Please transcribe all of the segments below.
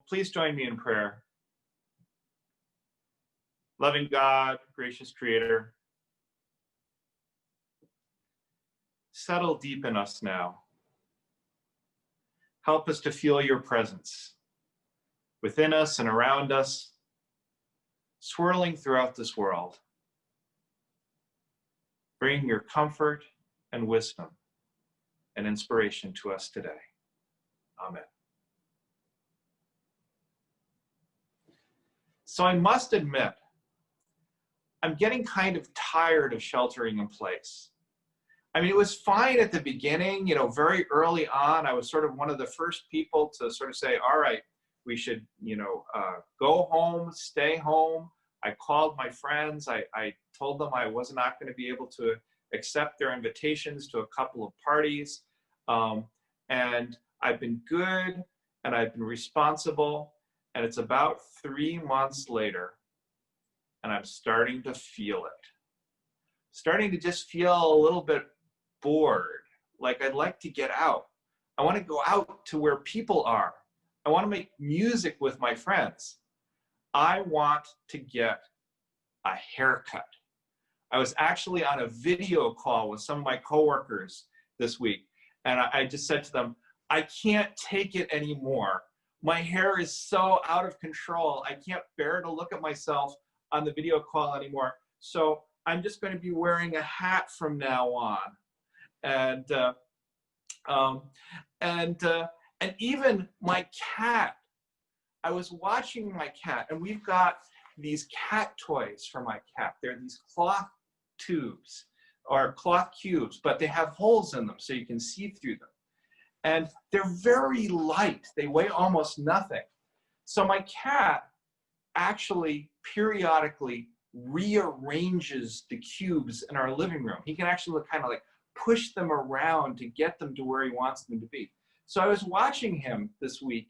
Please join me in prayer. Loving God, gracious Creator, settle deep in us now. Help us to feel your presence within us and around us, swirling throughout this world. Bring your comfort and wisdom and inspiration to us today. Amen. So I must admit, I'm getting kind of tired of sheltering in place. I mean, it was fine at the beginning, very early on. I was sort of one of the first people to sort of say, all right, we should, go home, stay home. I called my friends. I told them I was not going to be able to accept their invitations to a couple of parties. And I've been good and I've been responsible. And it's about 3 months later, and I'm starting to feel it. Starting to just feel a little bit bored, like I'd like to get out. I want to go out to where people are. I want to make music with my friends. I want to get a haircut. I was actually on a video call with some of my coworkers this week, and I just said to them, I can't take it anymore. My hair is so out of control. I can't bear to look at myself on the video call anymore. So I'm just going to be wearing a hat from now on. And even my cat, I was watching my cat, and we've got these cat toys for my cat. They're these cloth tubes or cloth cubes, but they have holes in them so you can see through them. And they're very light. They weigh almost nothing. So my cat actually periodically rearranges the cubes in our living room. He can actually kind of like push them around to get them to where he wants them to be. So I was watching him this week,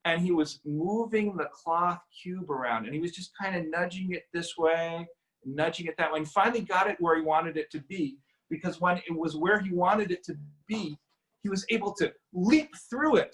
and he was moving the cloth cube around, and he was just kind of nudging it this way, nudging it that way, and finally got it where he wanted it to be, because when it was where he wanted it to be, he was able to leap through it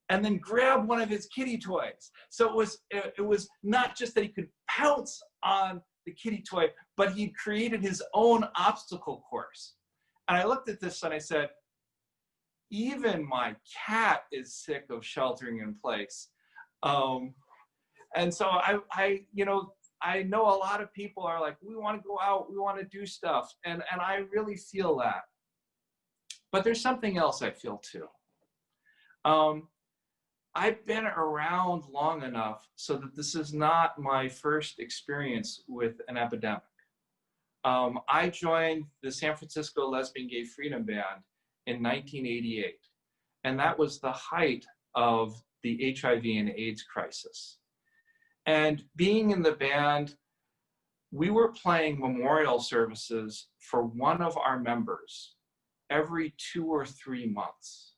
and then grab one of his kitty toys. So it was not just that he could pounce on the kitty toy, but he created his own obstacle course. And I looked at this and I said, even my cat is sick of sheltering in place. And so I know a lot of people are like, we want to go out, we want to do stuff. And I really feel that. But there's something else I feel too. I've been around long enough so that this is not my first experience with an epidemic. I joined the San Francisco Lesbian Gay Freedom Band in 1988, and that was the height of the HIV and AIDS crisis. And being in the band, we were playing memorial services for one of our members every 2 or 3 months.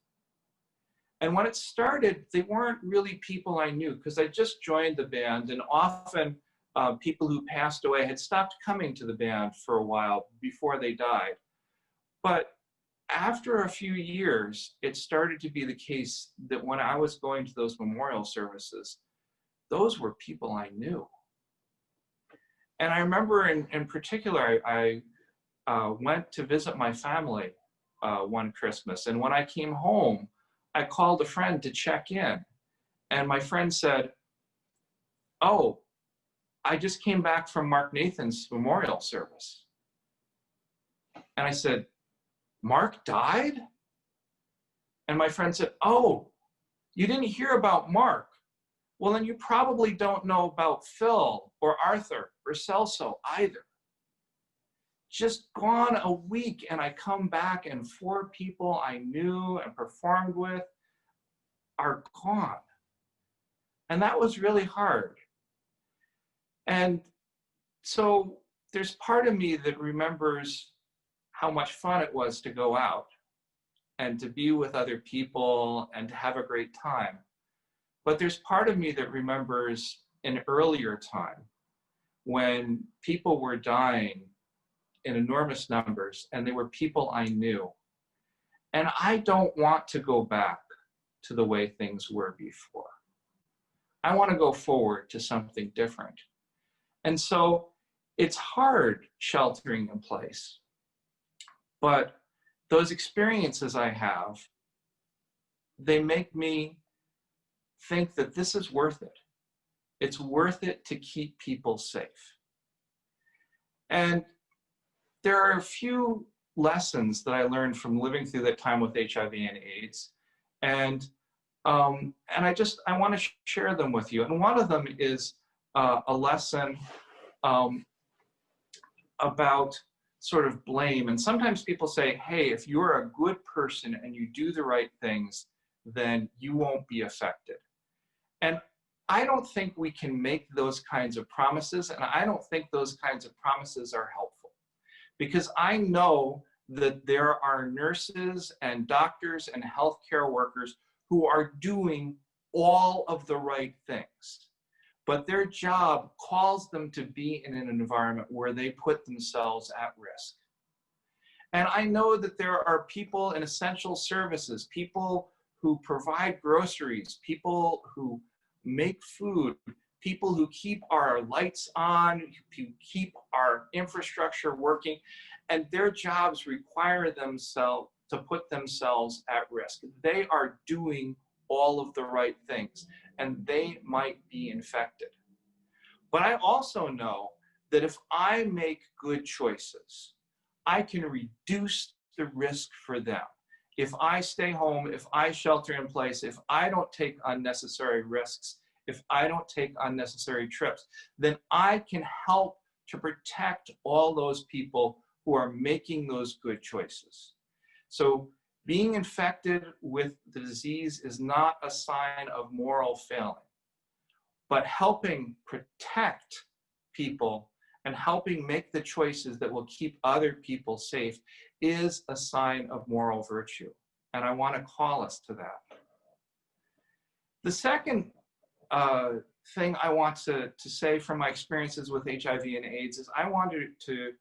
And when it started, they weren't really people I knew, because I just joined the band, and often people who passed away had stopped coming to the band for a while before they died. But after a few years, it started to be the case that when I was going to those memorial services, those were people I knew. And I remember in particular, I went to visit my family one Christmas, and when I came home, I called a friend to check in, and my friend said, oh, I just came back from Mark Nathan's memorial service. And I said, Mark died? And my friend said, oh, you didn't hear about Mark? Well, then you probably don't know about Phil or Arthur or Celso either. Just gone a week, and I come back and 4 people I knew and performed with are gone. And that was really hard. And so there's part of me that remembers how much fun it was to go out and to be with other people and to have a great time. But there's part of me that remembers an earlier time when people were dying in enormous numbers, and they were people I knew. And I don't want to go back to the way things were before. I want to go forward to something different. And so it's hard sheltering in place, but those experiences I have, they make me think that this is worth it. It's worth it to keep people safe. And there are a few lessons that I learned from living through that time with HIV and AIDS. And I want to share them with you. And one of them is a lesson about sort of blame. And sometimes people say, hey, if you're a good person and you do the right things, then you won't be affected. And I don't think we can make those kinds of promises, and I don't think those kinds of promises are helpful. Because I know that there are nurses and doctors and healthcare workers who are doing all of the right things, but their job calls them to be in an environment where they put themselves at risk. And I know that there are people in essential services, people who provide groceries, people who make food, people who keep our lights on, who keep our infrastructure working, and their jobs require themselves to put themselves at risk. They are doing all of the right things, and they might be infected. But I also know that if I make good choices, I can reduce the risk for them. If I stay home, if I shelter in place, if I don't take unnecessary risks, if I don't take unnecessary trips, then I can help to protect all those people who are making those good choices. So being infected with the disease is not a sign of moral failing, but helping protect people and helping make the choices that will keep other people safe is a sign of moral virtue. And I want to call us to that. The second thing I want to say from my experiences with HIV and AIDS is I wanted to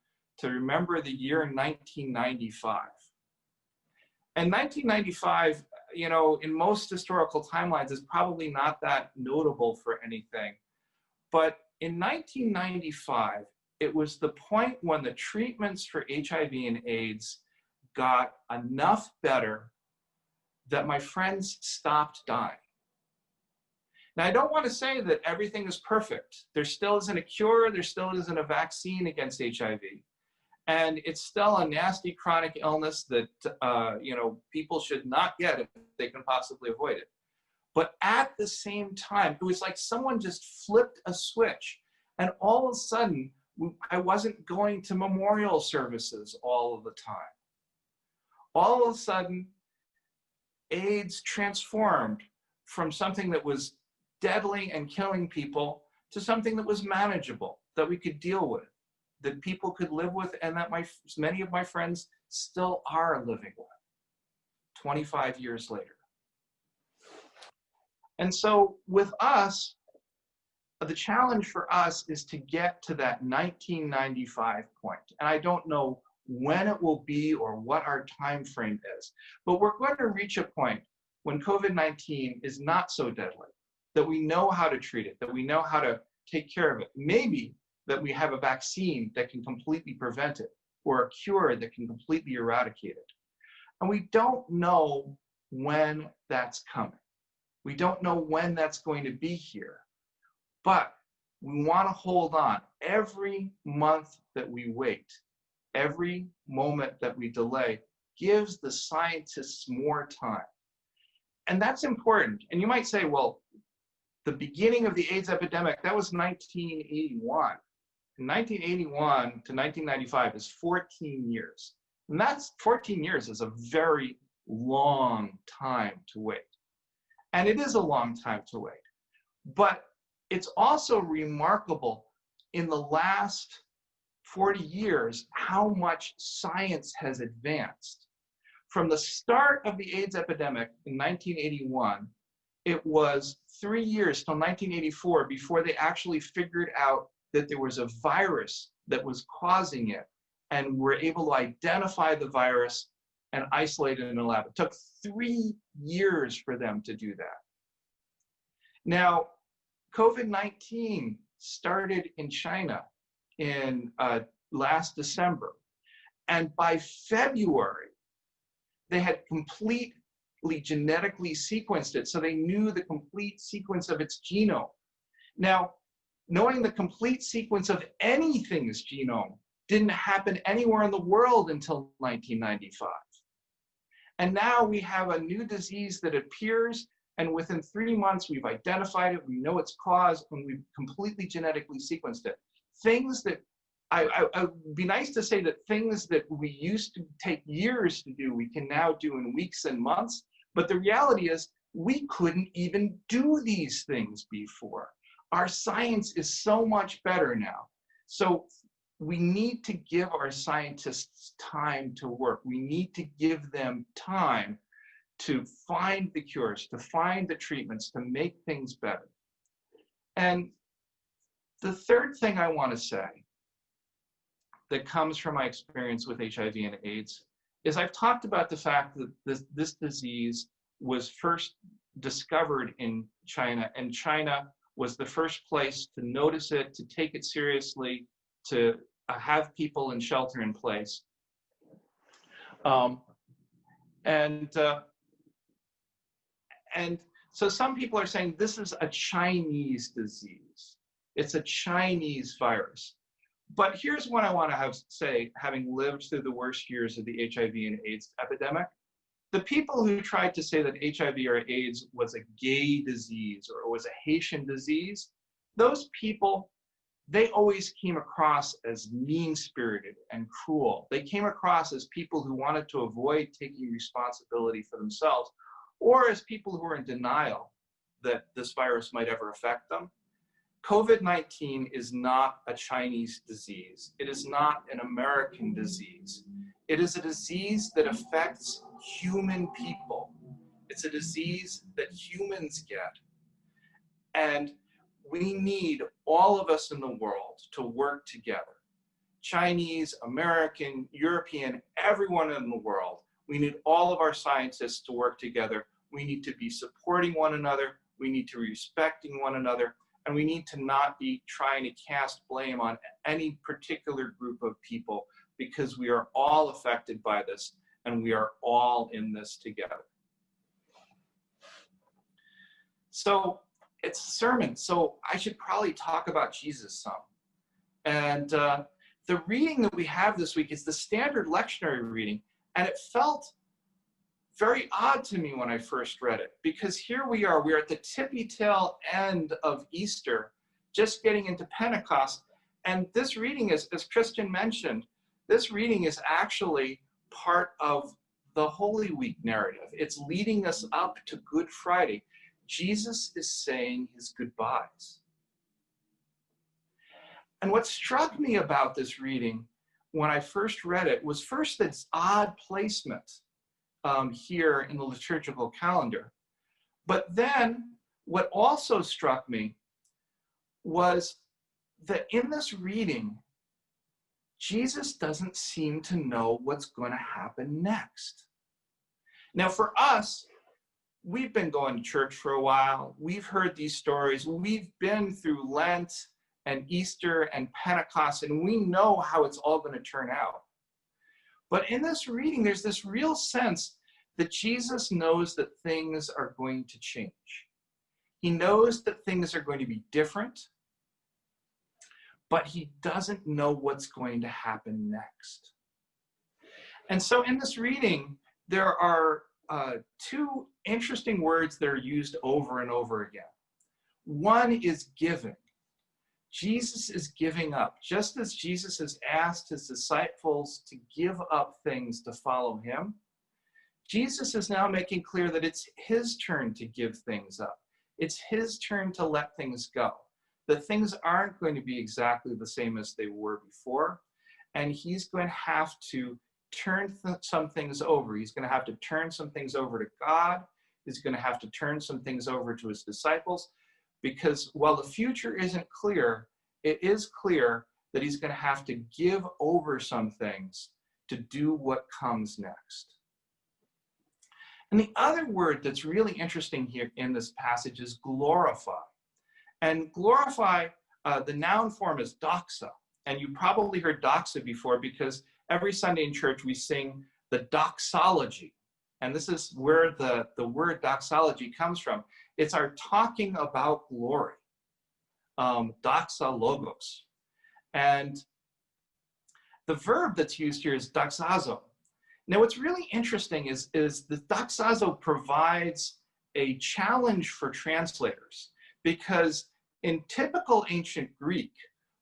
remember the year 1995. And 1995, you know, in most historical timelines is probably not that notable for anything. But in 1995, it was the point when the treatments for HIV and AIDS got enough better that my friends stopped dying. Now, I don't want to say that everything is perfect. There still isn't a cure. There still isn't a vaccine against HIV. And it's still a nasty chronic illness that you know, people should not get if they can possibly avoid it. But at the same time, it was like someone just flipped a switch. And all of a sudden, I wasn't going to memorial services all of the time. All of a sudden, AIDS transformed from something that was deadly and killing people to something that was manageable, that we could deal with, that people could live with, and that many of my friends still are living with 25 years later. And so with us, the challenge for us is to get to that 1995 point. And I don't know when it will be or what our time frame is, but we're going to reach a point when COVID-19 is not so deadly, that we know how to treat it, that we know how to take care of it. Maybe that we have a vaccine that can completely prevent it, or a cure that can completely eradicate it. And we don't know when that's coming. We don't know when that's going to be here, but we want to hold on. Every month that we wait, every moment that we delay gives the scientists more time. And that's important. And you might say, well, the beginning of the AIDS epidemic, that was 1981. From 1981 to 1995 is 14 years. And that's 14 years is a very long time to wait. And it is a long time to wait. But it's also remarkable in the last 40 years how much science has advanced. From the start of the AIDS epidemic in 1981, it was 3 years till 1984 before they actually figured out that there was a virus that was causing it and were able to identify the virus and isolate it in a lab. It took 3 years for them to do that. Now, COVID-19 started in China in last December. And by February, they had completely genetically sequenced it. So they knew the complete sequence of its genome. Now, knowing the complete sequence of anything's genome didn't happen anywhere in the world until 1995. And now we have a new disease that appears, and within 3 months, we've identified it, we know its cause, and we've completely genetically sequenced it. Things that, I would be nice to say that things that we used to take years to do, we can now do in weeks and months. But the reality is, we couldn't even do these things before. Our science is so much better now. So we need to give our scientists time to work. We need to give them time to find the cures, to find the treatments, to make things better. And the third thing I want to say that comes from my experience with HIV and AIDS is I've talked about the fact that this disease was first discovered in China, and China was the first place to notice it, to take it seriously, to have people in shelter in place. And so some people are saying this is a Chinese disease. It's a Chinese virus. But here's what I want to say, having lived through the worst years of the HIV and AIDS epidemic. The people who tried to say that HIV or AIDS was a gay disease or was a Haitian disease, those people, they always came across as mean-spirited and cruel. They came across as people who wanted to avoid taking responsibility for themselves, or as people who were in denial that this virus might ever affect them. COVID-19 is not a Chinese disease. It is not an American disease. It is a disease that affects human people. It's a disease that humans get. And we need all of us in the world to work together. Chinese, American, European, everyone in the world. We need all of our scientists to work together. We need to be supporting one another. We need to be respecting one another. And we need to not be trying to cast blame on any particular group of people, because we are all affected by this and we are all in this together. So it's a sermon, so I should probably talk about Jesus some. And the reading that we have this week is the standard lectionary reading, and it felt very odd to me when I first read it, because here we're at the tippy tail end of Easter, just getting into Pentecost. And this reading is, as Christian mentioned, this reading is actually part of the Holy Week narrative. It's leading us up to Good Friday. Jesus is saying his goodbyes. And what struck me about this reading when I first read it was first its odd placement here in the liturgical calendar. But then what also struck me was that in this reading, Jesus doesn't seem to know what's going to happen next. Now for us, we've been going to church for a while. We've heard these stories. We've been through Lent and Easter and Pentecost, and we know how it's all going to turn out. But in this reading, there's this real sense that Jesus knows that things are going to change. He knows that things are going to be different, but he doesn't know what's going to happen next. And so in this reading, there are two interesting words that are used over and over again. One is giving. Jesus is giving up. Just as Jesus has asked his disciples to give up things to follow him, Jesus is now making clear that it's his turn to give things up. It's his turn to let things go. That things aren't going to be exactly the same as they were before, and he's going to have to turn some things over. He's going to have to turn some things over to God. He's going to have to turn some things over to his disciples, because while the future isn't clear, it is clear that he's going to have to give over some things to do what comes next. And the other word that's really interesting here in this passage is glorify. And glorify, the noun form is doxa. And you probably heard doxa before because every Sunday in church we sing the doxology. And this is where the word doxology comes from. It's our talking about glory, doxa logos. And the verb that's used here is doxazo. Now, what's really interesting is the doxazo provides a challenge for translators, because in typical ancient Greek,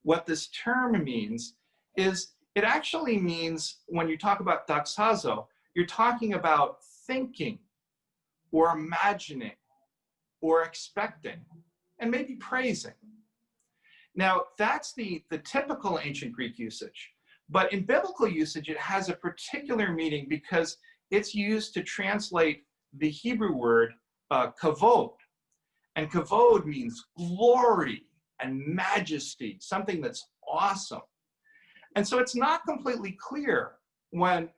what this term means is it actually means, when you talk about doxazo, you're talking about thinking or imagining or expecting and maybe praising. Now, that's the typical ancient Greek usage. But in biblical usage, it has a particular meaning because it's used to translate the Hebrew word kavod. And kavod means glory and majesty, something that's awesome. And so it's not completely clear when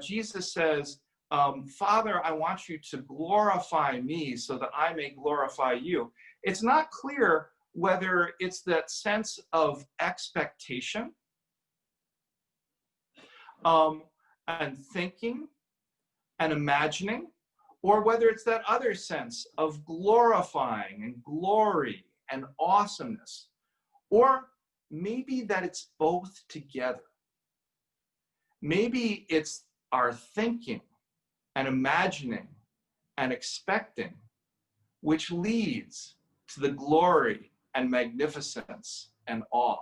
Jesus says, Father, I want you to glorify me so that I may glorify you. It's not clear whether it's that sense of expectation and thinking and imagining, or whether it's that other sense of glorifying and glory and awesomeness, or maybe that it's both together. Maybe it's our thinking and imagining and expecting, which leads to the glory and magnificence and awe.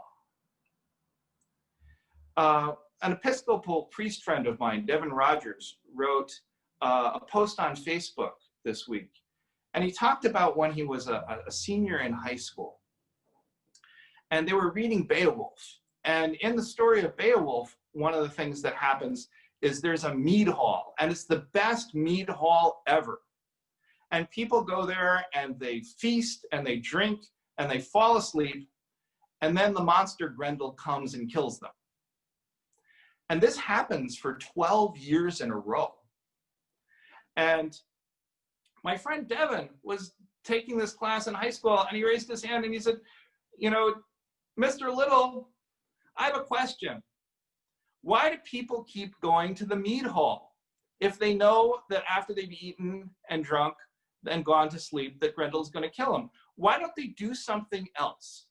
An Episcopal priest friend of mine, Devin Rogers, wrote a post on Facebook this week. And he talked about when he was a senior in high school. And they were reading Beowulf. And in the story of Beowulf, one of the things that happens is there's a mead hall. And it's the best mead hall ever. And people go there and they feast and they drink and they fall asleep. And then the monster Grendel comes and kills them. And this happens for 12 years in a row. And my friend Devin was taking this class in high school, and he raised his hand and he said, you know, Mr. Little, I have a question. Why do people keep going to the mead hall if they know that after they've eaten and drunk and gone to sleep that Grendel's going to kill them? Why don't they do something else?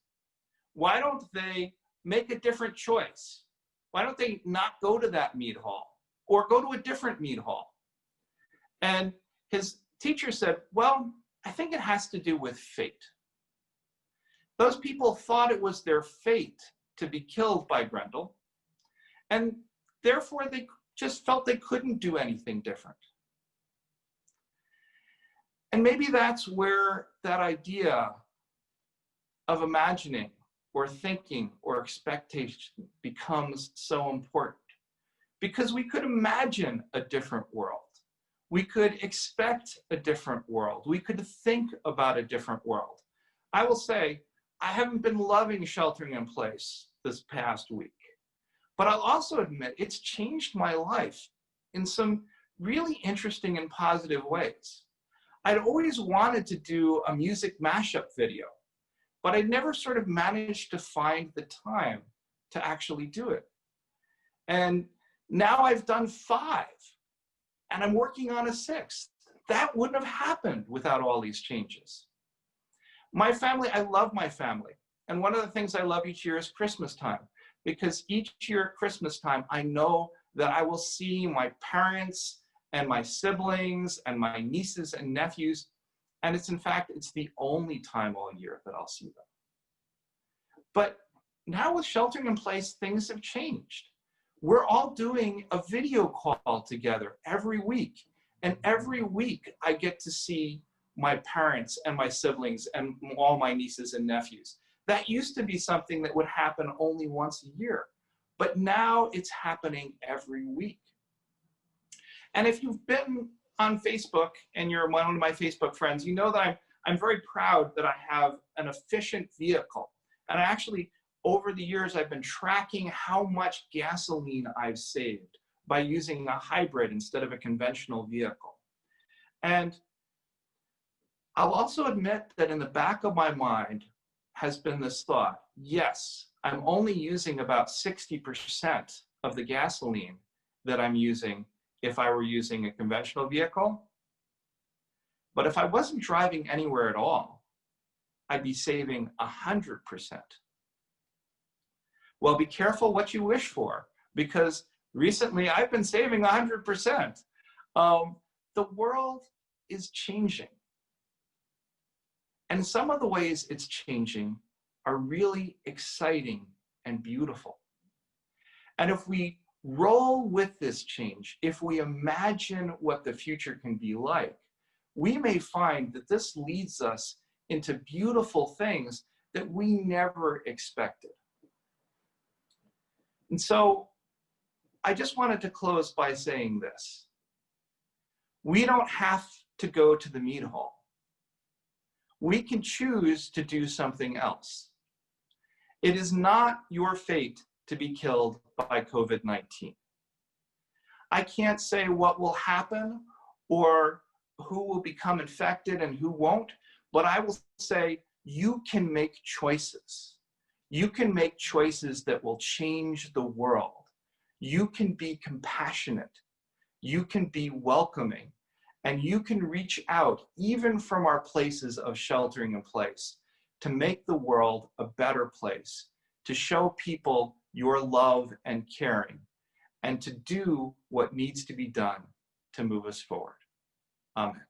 Why don't they make a different choice? Why don't they not go to that mead hall or go to a different mead hall? And his teacher said, well, I think it has to do with fate. Those people thought it was their fate to be killed by Grendel, and therefore they just felt they couldn't do anything different. And maybe that's where that idea of imagining or thinking or expectation becomes so important, because we could imagine a different world. We could expect a different world. We could think about a different world. I will say, I haven't been loving sheltering in place this past week, but I'll also admit it's changed my life in some really interesting and positive ways. I'd always wanted to do a music mashup video, but I never sort of managed to find the time to actually do it. And now I've done 5, and I'm working on a 6th. That wouldn't have happened without all these changes. My family, I love my family. And one of the things I love each year is Christmas time, because each year at Christmas time, I know that I will see my parents and my siblings and my nieces and nephews. And it's, in fact, it's the only time all year that I'll see them. But now with sheltering in place, things have changed. We're all doing a video call together every week. And every week I get to see my parents and my siblings and all my nieces and nephews. That used to be something that would happen only once a year. But now it's happening every week. And if you've been on Facebook and you're one of my Facebook friends, you know that I'm very proud that I have an efficient vehicle. And actually, over the years, I've been tracking how much gasoline I've saved by using a hybrid instead of a conventional vehicle. And I'll also admit that in the back of my mind, has been this thought: yes, I'm only using about 60% of the gasoline that I'm using if I were using a conventional vehicle. But if I wasn't driving anywhere at all, I'd be saving 100%. Well, be careful what you wish for, because recently I've been saving 100%. The world is changing. And some of the ways it's changing are really exciting and beautiful. And if we roll with this change, if we imagine what the future can be like, we may find that this leads us into beautiful things that we never expected. And so I just wanted to close by saying this: we don't have to go to the meat hall. We can choose to do something else. It is not your fate to be killed by COVID-19. I can't say what will happen or who will become infected and who won't, but I will say you can make choices. You can make choices that will change the world. You can be compassionate. You can be welcoming. And you can reach out, even from our places of sheltering in place, to make the world a better place, to show people your love and caring, and to do what needs to be done to move us forward. Amen.